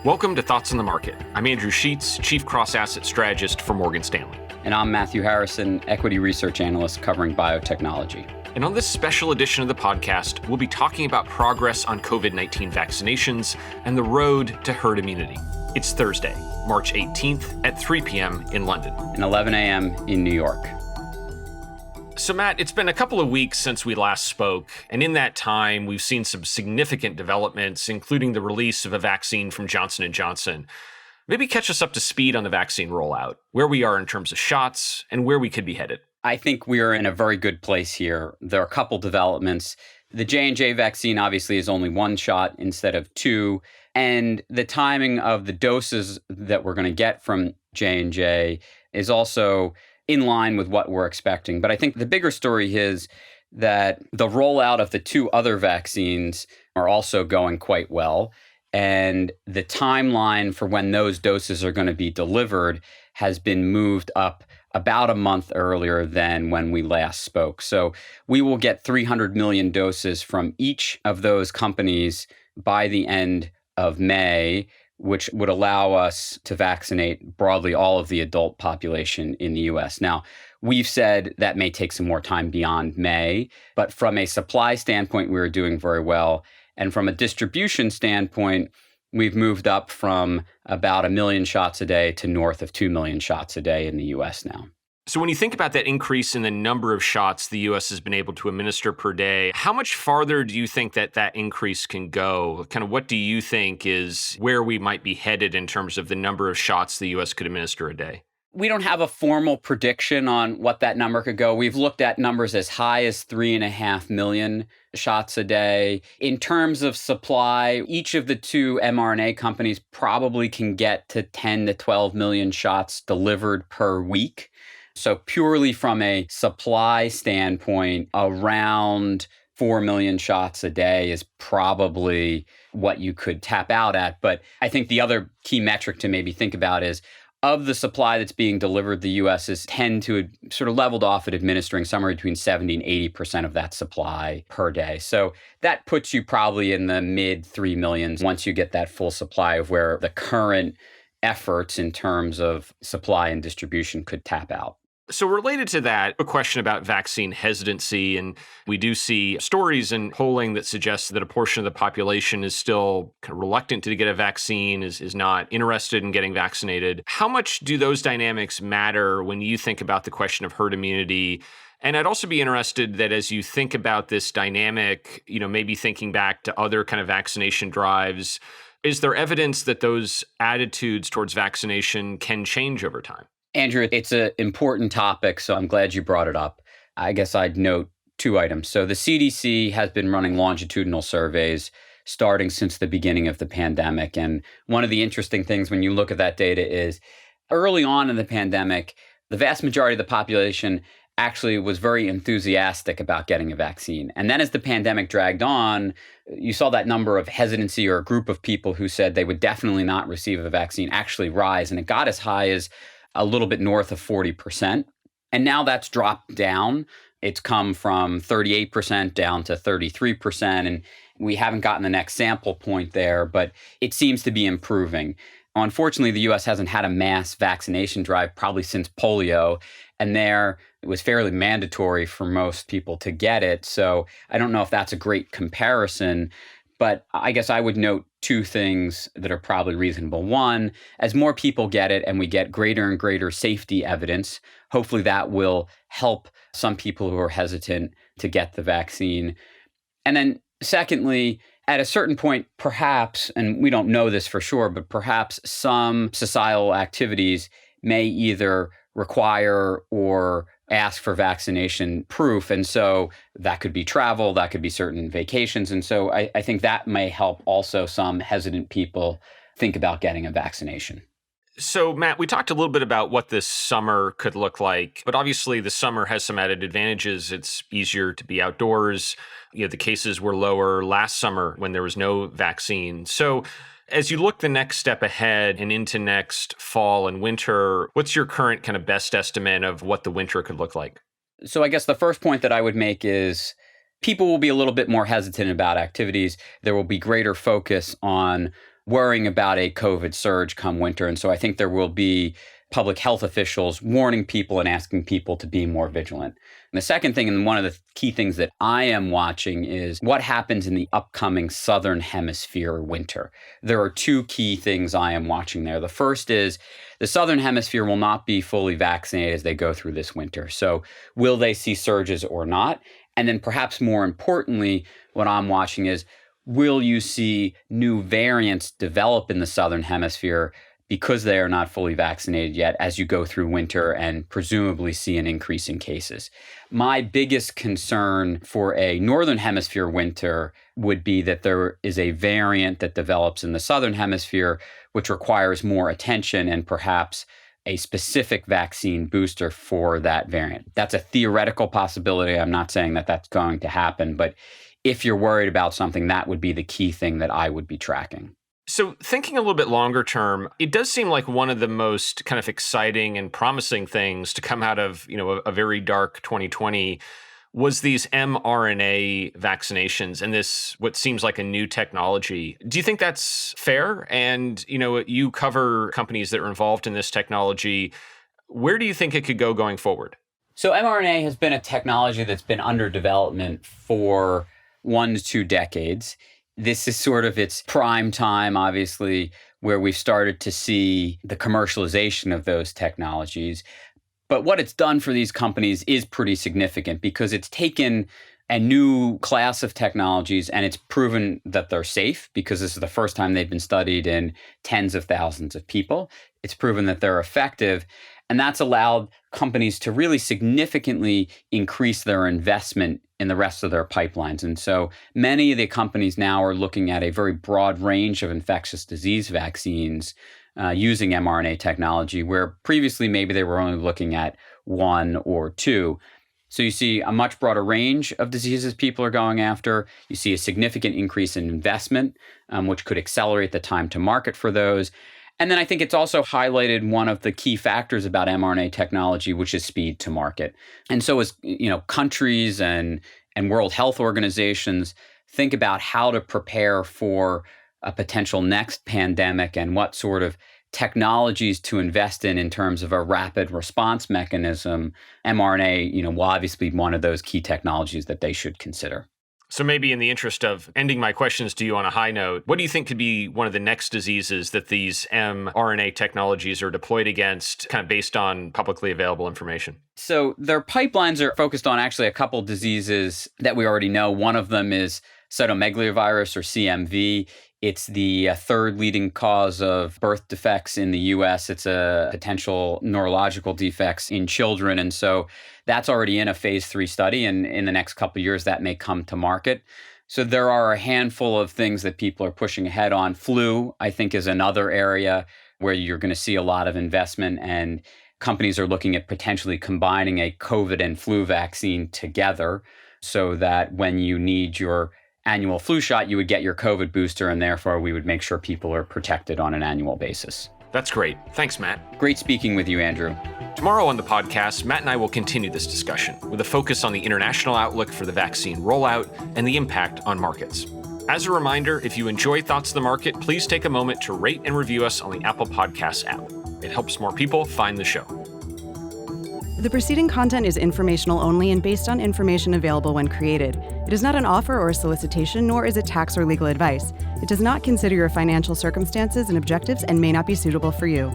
Welcome to Thoughts on the Market. I'm Andrew Sheets, Chief Cross-Asset Strategist for Morgan Stanley. And I'm Matthew Harrison, Equity Research Analyst covering biotechnology. And on this special edition of the podcast, we'll be talking about progress on COVID-19 vaccinations and the road to herd immunity. It's Thursday, March 18th at 3 p.m. in London. And 11 a.m. in New York. So Matt, it's been a couple of weeks since we last spoke, and in that time, we've seen some significant developments, including the release of a vaccine from Johnson & Johnson. Maybe catch us up to speed on the vaccine rollout, where we are in terms of shots, and where we could be headed. I think we are in a very good place here. There are a couple developments. The J&J vaccine obviously is only one shot instead of two, and the timing of the doses that we're going to get from J&J is also in line with what we're expecting. But I think the bigger story is that the rollout of the two other vaccines are also going quite well. And the timeline for when those doses are going to be delivered has been moved up about a month earlier than when we last spoke. So we will get 300 million doses from each of those companies by the end of May, which would allow us to vaccinate broadly all of the adult population in the U.S. Now, we've said that may take some more time beyond May, but from a supply standpoint, we're doing very well. And from a distribution standpoint, we've moved up from about 1 million shots a day to north of 2 million shots a day in the U.S. now. So when you think about that increase in the number of shots the U.S. has been able to administer per day, how much farther do you think that increase can go? Kind of what do you think is where we might be headed in terms of the number of shots the U.S. could administer a day? We don't have a formal prediction on what that number could go. We've looked at numbers as high as 3.5 million shots a day. In terms of supply, each of the two mRNA companies probably can get to 10 to 12 million shots delivered per week. So purely from a supply standpoint, around 4 million shots a day is probably what you could tap out at. But I think the other key metric to maybe think about is of the supply that's being delivered, the U.S. is tend to sort of leveled off at administering somewhere between 70 and 80% of that supply per day. So that puts you probably in the mid 3 millions once you get that full supply of where the current efforts in terms of supply and distribution could tap out. So related to that, a question about vaccine hesitancy. And we do see stories and polling that suggests that a portion of the population is still kind of reluctant to get a vaccine, is not interested in getting vaccinated. How much do those dynamics matter when you think about the question of herd immunity? And I'd also be interested that as you think about this dynamic, maybe thinking back to other kind of vaccination drives, is there evidence that those attitudes towards vaccination can change over time? Andrew, it's an important topic, so I'm glad you brought it up. I guess I'd note two items. So the CDC has been running longitudinal surveys starting since the beginning of the pandemic. And one of the interesting things when you look at that data is early on in the pandemic, the vast majority of the population actually was very enthusiastic about getting a vaccine. And then as the pandemic dragged on, you saw that number of hesitancy or a group of people who said they would definitely not receive a vaccine actually rise. And it got as high as a little bit north of 40%. And now that's dropped down. It's come from 38% down to 33%. And we haven't gotten the next sample point there, but it seems to be improving. Unfortunately, the U.S. hasn't had a mass vaccination drive probably since polio. And there, it was fairly mandatory for most people to get it. So I don't know if that's a great comparison. But I guess I would note two things that are probably reasonable. One, as more people get it and we get greater and greater safety evidence, hopefully that will help some people who are hesitant to get the vaccine. And then secondly, at a certain point, perhaps, and we don't know this for sure, but perhaps some societal activities may either require or ask for vaccination proof. And so that could be travel, that could be certain vacations. And so I think that may help also some hesitant people think about getting a vaccination. So, Matt, we talked a little bit about what this summer could look like, but obviously the summer has some added advantages. It's easier to be outdoors. The cases were lower last summer when there was no vaccine. So as you look the next step ahead and into next fall and winter, what's your current kind of best estimate of what the winter could look like? So I guess the first point that I would make is people will be a little bit more hesitant about activities. There will be greater focus on worrying about a COVID surge come winter. And so I think there will be public health officials warning people and asking people to be more vigilant. And the second thing, and one of the key things that I am watching, is what happens in the upcoming Southern Hemisphere winter. There are two key things I am watching there. The first is the Southern Hemisphere will not be fully vaccinated as they go through this winter. So will they see surges or not? And then perhaps more importantly, what I'm watching is, will you see new variants develop in the Southern Hemisphere because they are not fully vaccinated yet as you go through winter and presumably see an increase in cases? My biggest concern for a Northern Hemisphere winter would be that there is a variant that develops in the Southern Hemisphere, which requires more attention and perhaps a specific vaccine booster for that variant. That's a theoretical possibility. I'm not saying that that's going to happen, but if you're worried about something, that would be the key thing that I would be tracking. So thinking a little bit longer term, it does seem like one of the most kind of exciting and promising things to come out of, a very dark 2020 was these mRNA vaccinations and this, what seems like a new technology. Do you think that's fair? And, you cover companies that are involved in this technology. Where do you think it could go going forward? So mRNA has been a technology that's been under development for 1 to 2 decades. This is sort of its prime time, obviously, where we've started to see the commercialization of those technologies. But what it's done for these companies is pretty significant because it's taken a new class of technologies and it's proven that they're safe because this is the first time they've been studied in tens of thousands of people. It's proven that they're effective. And that's allowed companies to really significantly increase their investment in the rest of their pipelines. And so many of the companies now are looking at a very broad range of infectious disease vaccines using mRNA technology, where previously maybe they were only looking at 1 or 2. So you see a much broader range of diseases people are going after. You see a significant increase in investment, which could accelerate the time to market for those. And then I think it's also highlighted one of the key factors about mRNA technology, which is speed to market. And so as countries and World Health Organizations think about how to prepare for a potential next pandemic and what sort of technologies to invest in terms of a rapid response mechanism, mRNA, will obviously be one of those key technologies that they should consider. So maybe in the interest of ending my questions to you on a high note, what do you think could be one of the next diseases that these mRNA technologies are deployed against, kind of based on publicly available information? So their pipelines are focused on actually a couple diseases that we already know. One of them is cytomegalovirus or CMV. It's the third leading cause of birth defects in the U.S. It's a potential neurological defects in children. And so that's already in a phase 3 study. And in the next couple of years, that may come to market. So there are a handful of things that people are pushing ahead on. Flu, I think, is another area where you're going to see a lot of investment. And companies are looking at potentially combining a COVID and flu vaccine together so that when you need your annual flu shot, you would get your COVID booster, and therefore we would make sure people are protected on an annual basis. That's great. Thanks, Matt. Great speaking with you, Andrew. Tomorrow on the podcast, Matt and I will continue this discussion with a focus on the international outlook for the vaccine rollout and the impact on markets. As a reminder, if you enjoy Thoughts of the Market, please take a moment to rate and review us on the Apple Podcasts app. It helps more people find the show. The preceding content is informational only and based on information available when created. It is not an offer or a solicitation, nor is it tax or legal advice. It does not consider your financial circumstances and objectives and may not be suitable for you.